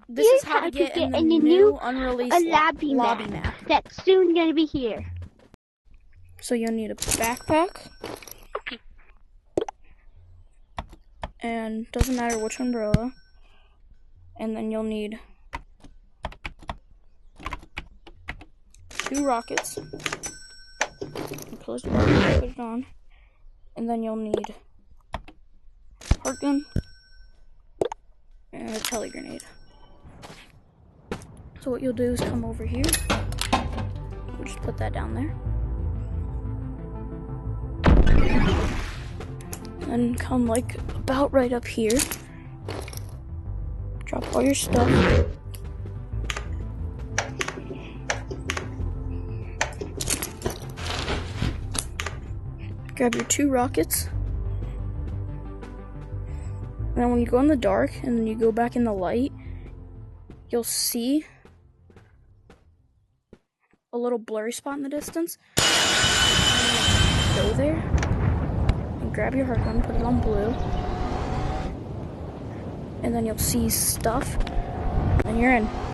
this is how to get in the new unreleased lobby map. That's soon gonna be here. So you'll need a backpack. Okay. And doesn't matter which umbrella. And then you'll need 2 rockets. Close the door, put it on. And then you'll need a heart gun and a tele grenade. So what you'll do is come over here. We'll just put that down there. And come like about right up here. Drop all your stuff. Grab your 2 rockets. And then when you go in the dark and then you go back in the light, you'll see a little blurry spot in the distance. Go there and grab your heart gun, put it on blue. And then you'll see stuff, and you're in.